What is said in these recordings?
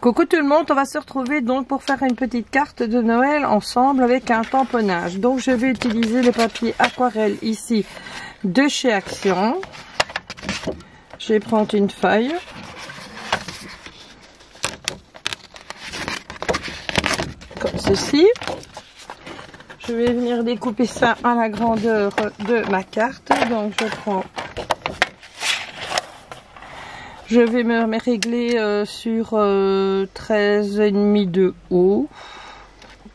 Coucou tout le monde, on va se retrouver donc pour faire une petite carte de Noël ensemble avec un tamponnage. Donc je vais utiliser le papier aquarelle ici de chez Action. Je vais prendre une feuille. Comme ceci. Je vais venir découper ça à la grandeur de ma carte. Donc je prends... Je vais me régler sur 13,5 de haut.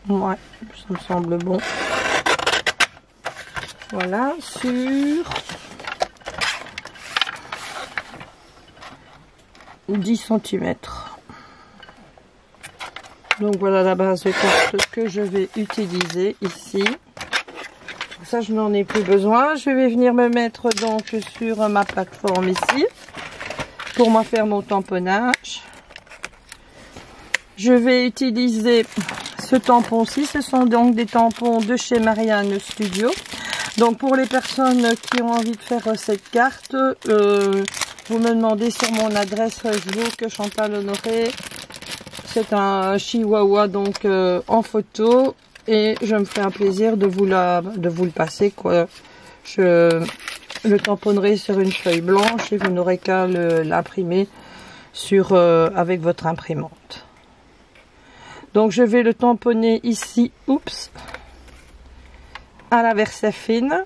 Ouais, ça me semble bon. Voilà, sur 10 cm. Donc voilà la base de carte que je vais utiliser ici. Ça, je n'en ai plus besoin. Je vais venir me mettre donc sur ma plateforme ici. Pour moi faire mon tamponnage, je vais utiliser ce tampon-ci. Ce sont donc des tampons de chez Marianne Studio. Donc pour les personnes qui ont envie de faire cette carte, vous me demandez sur mon adresse Facebook Chantal Honoré. C'est un chihuahua donc en photo et je me ferai un plaisir de vous le passer quoi. Je le tamponnerai sur une feuille blanche et vous n'aurez qu'à l'imprimer sur avec votre imprimante. Donc je vais le tamponner ici, oups, à la verset fine.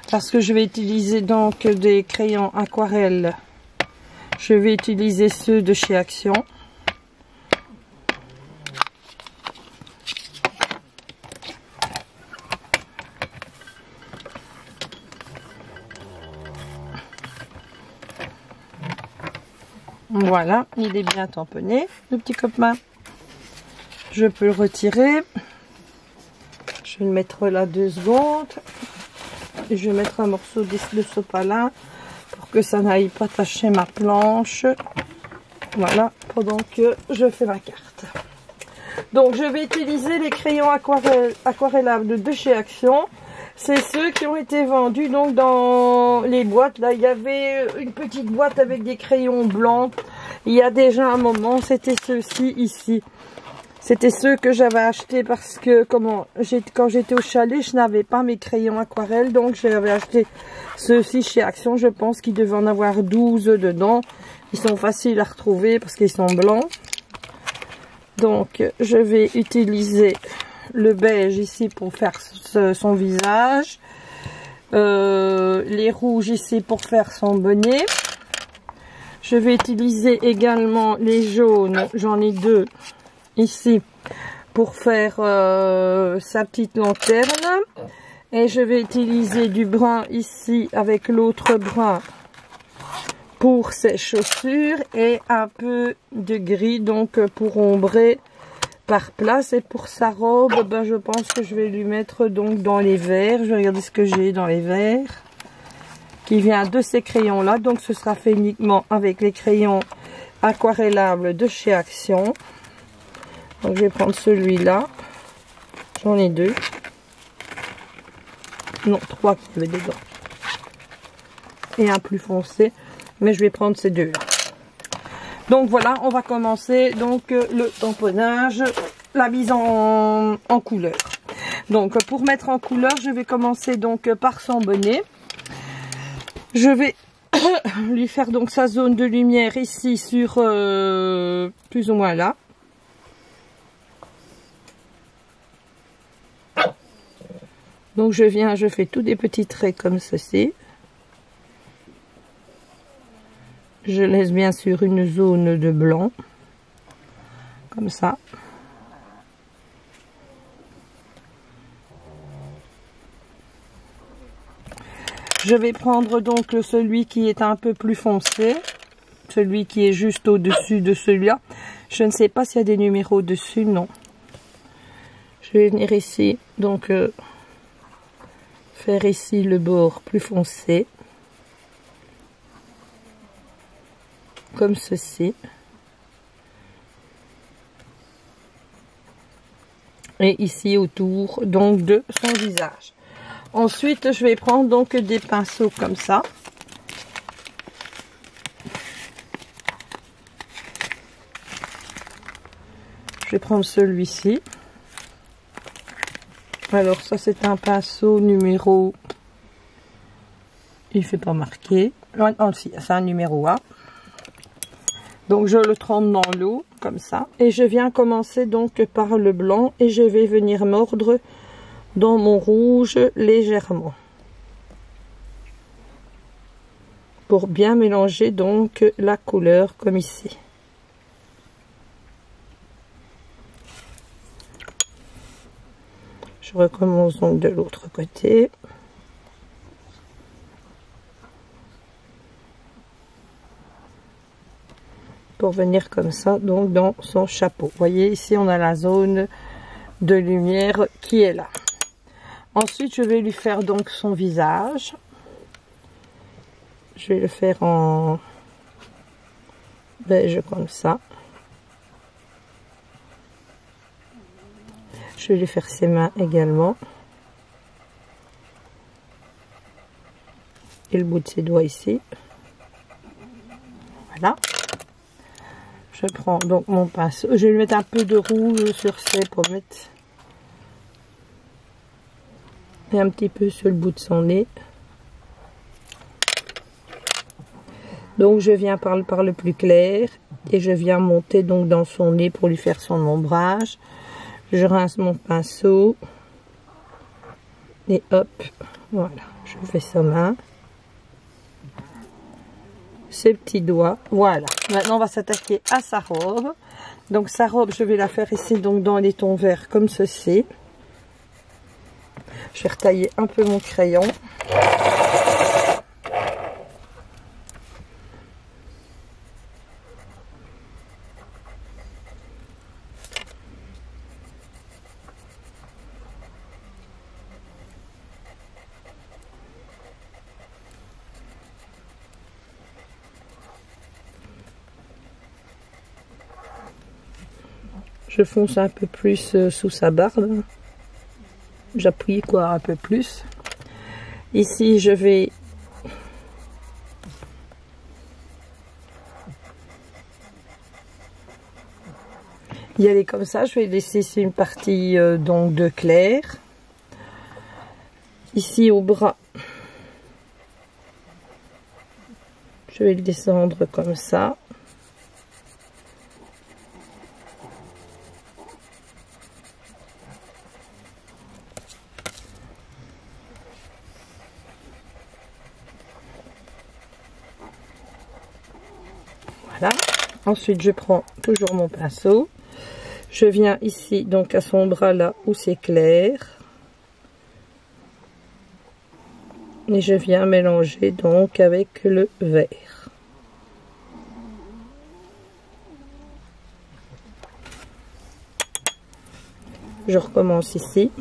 Parce que je vais utiliser donc des crayons aquarelle. Je vais utiliser ceux de chez Action. Voilà, il est bien tamponné, le petit copain. Je peux le retirer. Je vais le mettre là 2 secondes. Et je vais mettre un morceau de sopalin pour que ça n'aille pas tacher ma planche. Voilà, pendant que je fais ma carte. Donc, je vais utiliser les crayons aquarellables de chez Action. C'est ceux qui ont été vendus donc dans les boîtes. Là, il y avait une petite boîte avec des crayons blancs. Il y a déjà un moment, c'était ceux-ci ici. C'était ceux que j'avais achetés parce que quand j'étais au chalet, je n'avais pas mes crayons aquarelles. Donc, j'avais acheté ceux-ci chez Action. Je pense qu'il devait en avoir 12 dedans. Ils sont faciles à retrouver parce qu'ils sont blancs. Donc, je vais utiliser le beige ici pour faire son visage, les rouges ici pour faire son bonnet. Je vais utiliser également les jaunes, j'en ai 2 ici pour faire sa petite lanterne, et je vais utiliser du brun ici avec l'autre brun pour ses chaussures et un peu de gris donc pour ombrer par place. Et pour sa robe, ben, je pense que je vais lui mettre donc dans les verts. Je vais regarder ce que j'ai dans les verts qui vient de ces crayons là. Donc ce sera fait uniquement avec les crayons aquarellables de chez Action. Donc je vais prendre celui-là. J'en ai 2. Non, 3 qui avaient dedans. Et un plus foncé. Mais je vais prendre ces 2 là. Donc voilà, on va commencer donc le tamponnage, la mise en couleur. Donc pour mettre en couleur, je vais commencer donc par son bonnet. Je vais lui faire donc sa zone de lumière ici sur plus ou moins là. Donc je fais tous des petits traits comme ceci. Je laisse bien sûr une zone de blanc, comme ça. Je vais prendre donc celui qui est un peu plus foncé, celui qui est juste au-dessus de celui-là. Je ne sais pas s'il y a des numéros dessus, non. Je vais venir ici, donc faire ici le bord plus foncé. Comme ceci. Et ici autour donc de son visage. Ensuite je vais prendre donc des pinceaux comme ça vais prendre celui-ci. Alors ça c'est un pinceau numéro, il fait pas marquer, oh si, c'est un numéro A. Donc je le trempe dans l'eau comme ça et je viens commencer donc par le blanc et je vais venir mordre dans mon rouge légèrement pour bien mélanger donc la couleur comme ici. Je recommence donc de l'autre côté. Pour venir comme ça donc dans son chapeau. Vous voyez ici on a la zone de lumière qui est là. Ensuite je vais lui faire donc son visage. Je vais le faire en beige comme ça. Je vais lui faire ses mains également. Et le bout de ses doigts ici. Voilà. Je prends donc mon pinceau. Je vais lui mettre un peu de rouge sur ses pommettes. Et un petit peu sur le bout de son nez. Donc je viens par le plus clair. Et je viens monter donc dans son nez pour lui faire son ombrage. Je rince mon pinceau. Et hop. Voilà. Je fais sa main. Ses petits doigts, voilà. Maintenant on va s'attaquer à sa robe. Donc sa robe je vais la faire ici donc dans les tons verts comme ceci. Je vais retailler un peu mon crayon. Je fonce un peu plus sous sa barbe. J'appuie quoi un peu plus. Ici je vais y aller comme ça. Je vais laisser ici une partie donc de clair. Ici au bras, je vais le descendre comme ça. Voilà. Ensuite je prends toujours mon pinceau, je viens ici donc à son bras là où c'est clair et je viens mélanger donc avec le vert. Je recommence ici.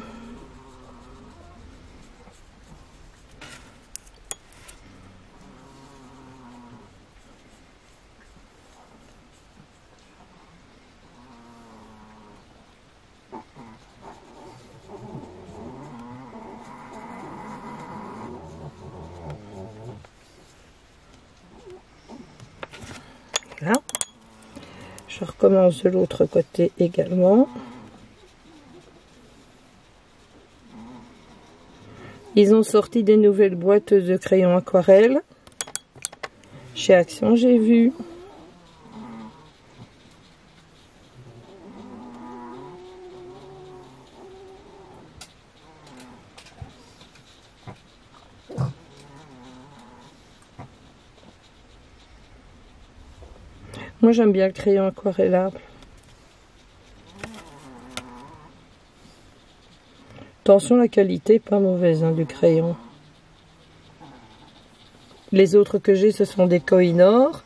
Voilà. Je recommence de l'autre côté également. Ils ont sorti des nouvelles boîtes de crayons aquarelle. Chez Action, j'ai vu. Moi, j'aime bien le crayon aquarellable. Attention, la qualité pas mauvaise hein, du crayon. Les autres que j'ai, ce sont des Koh-i-Noor.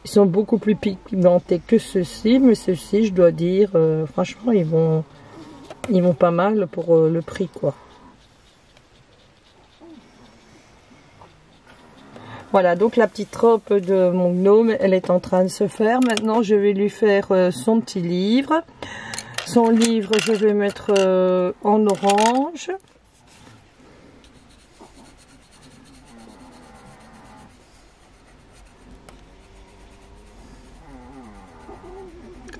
Ils sont beaucoup plus pigmentés que ceux-ci, mais ceux-ci, je dois dire, franchement, ils vont pas mal pour le prix, quoi. Voilà, donc la petite robe de mon gnome, elle est en train de se faire. Maintenant, je vais lui faire son petit livre. Son livre, je vais mettre en orange.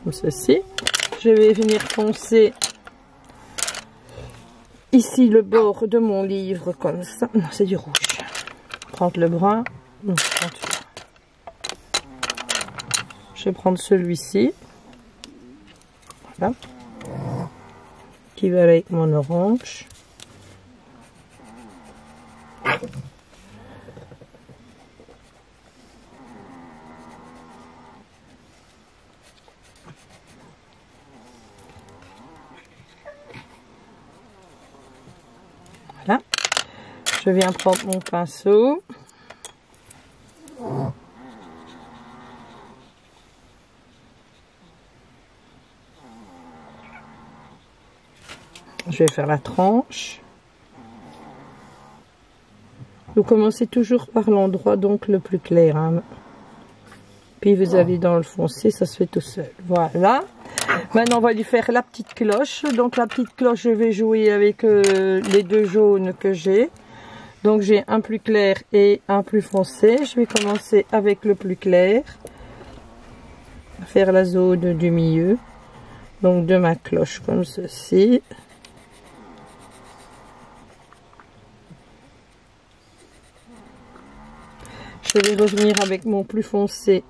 Comme ceci. je vais venir poncer ici le bord de mon livre comme ça. Non, c'est du rouge. Prendre le brun. Non, je vais prendre celui-ci. Voilà. Qui va avec mon orange. Voilà. Je viens prendre mon pinceau. Je vais faire la tranche. Vous commencez toujours par l'endroit donc le plus clair. Hein. Puis vous allez dans le foncé, ça se fait tout seul. Voilà. Maintenant on va lui faire la petite cloche. Donc la petite cloche, je vais jouer avec les deux jaunes que j'ai. Donc j'ai un plus clair et un plus foncé. Je vais commencer avec le plus clair. Faire la zone du milieu. Donc de ma cloche comme ceci. Je vais revenir avec mon plus foncé.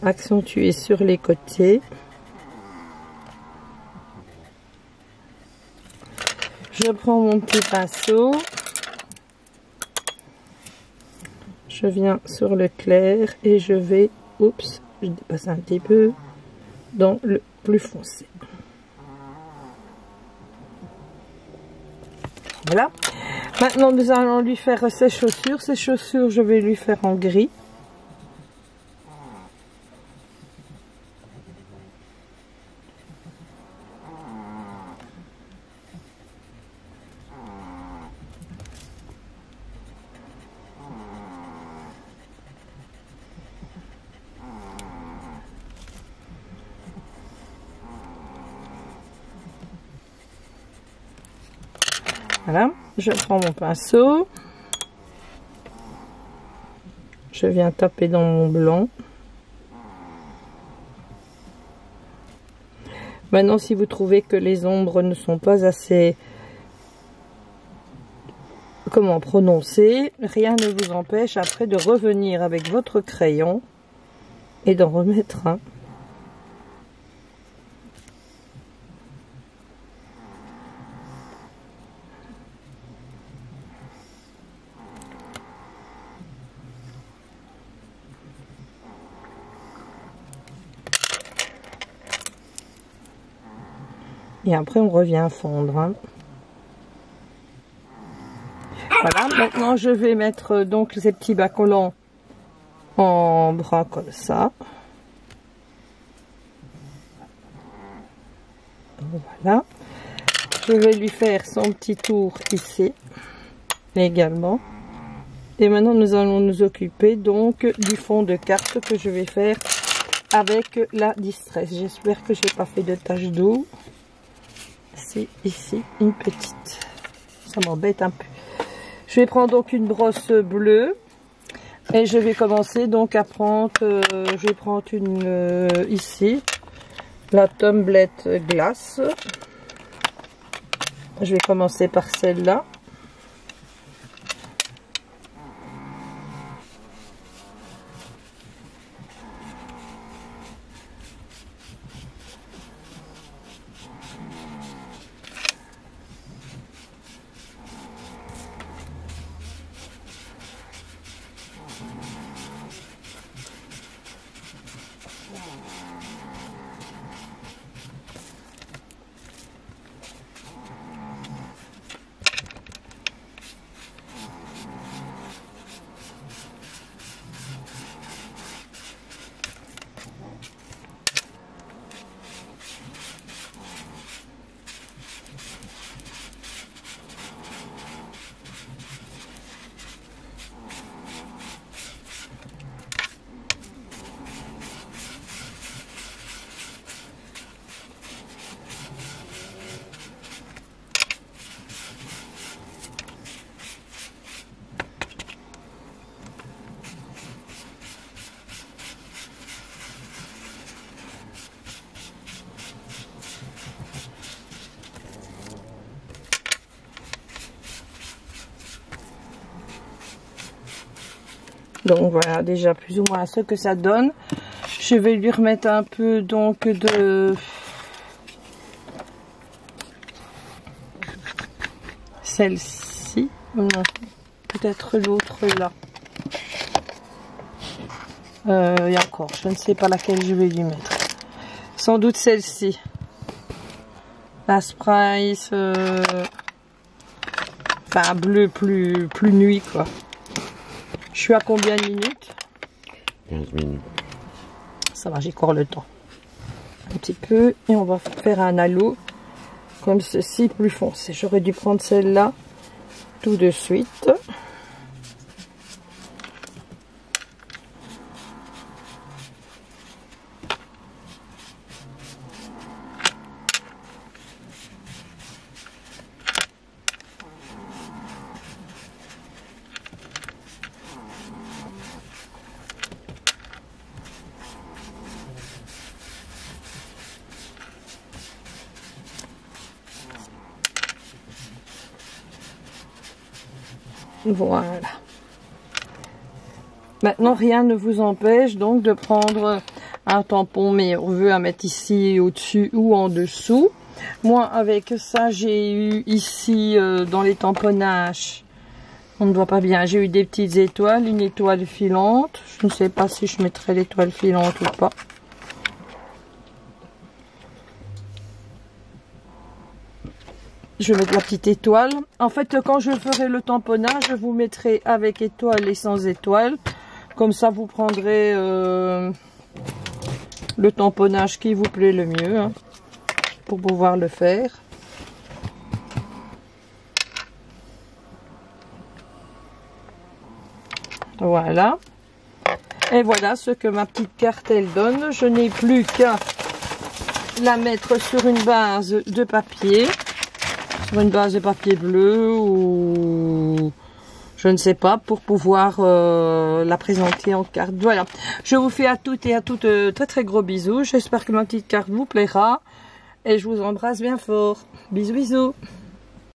Accentuer sur les côtés. Je prends mon petit pinceau. Je viens sur le clair et je vais, oups, je dépasse un petit peu, dans le plus foncé. Voilà. Maintenant, nous allons lui faire ses chaussures. Ses chaussures, je vais lui faire en gris. Voilà, je prends mon pinceau, je viens taper dans mon blanc. Maintenant, si vous trouvez que les ombres ne sont pas assez, prononcées, rien ne vous empêche après de revenir avec votre crayon et d'en remettre un. Et après, on revient fondre. Hein. Voilà, maintenant je vais mettre donc ces petits bas collants en bras comme ça. Voilà. Je vais lui faire son petit tour ici également. Et maintenant, nous allons nous occuper donc du fond de carte que je vais faire avec la Distress. J'espère que j'ai pas fait de tache d'eau. C'est ici une petite, ça m'embête un peu. Je vais prendre donc une brosse bleue et je vais commencer donc à prendre, je vais prendre une ici, la Tumblette glace. Je vais commencer par celle-là. Donc voilà déjà plus ou moins ce que ça donne. Je vais lui remettre un peu donc de celle-ci. Non, peut-être l'autre là. Et encore, je ne sais pas laquelle je vais lui mettre. Sans doute celle-ci. La Spice. Enfin bleu plus nuit quoi. Je suis à combien de minutes? 15 minutes. Ça va, j'ai encore le temps. Un petit peu. Et on va faire un halo. Comme ceci, plus foncé. J'aurais dû prendre celle-là tout de suite. Voilà. Maintenant, rien ne vous empêche donc de prendre un tampon merveilleux à mettre ici au-dessus ou en dessous. Moi, avec ça, j'ai eu ici dans les tamponnages, on ne voit pas bien, j'ai eu des petites étoiles, une étoile filante. Je ne sais pas si je mettrai l'étoile filante ou pas. Je vais mettre la petite étoile. En fait, quand je ferai le tamponnage, je vous mettrai avec étoile et sans étoile. Comme ça, vous prendrez le tamponnage qui vous plaît le mieux hein, pour pouvoir le faire. Voilà. Et voilà ce que ma petite carte elle donne. Je n'ai plus qu'à la mettre sur une base de papier. Sur une base de papier bleu ou je ne sais pas pour pouvoir la présenter en carte. Voilà, je vous fais à toutes et à toutes très très gros bisous. J'espère que ma petite carte vous plaira et je vous embrasse bien fort. Bisous bisous.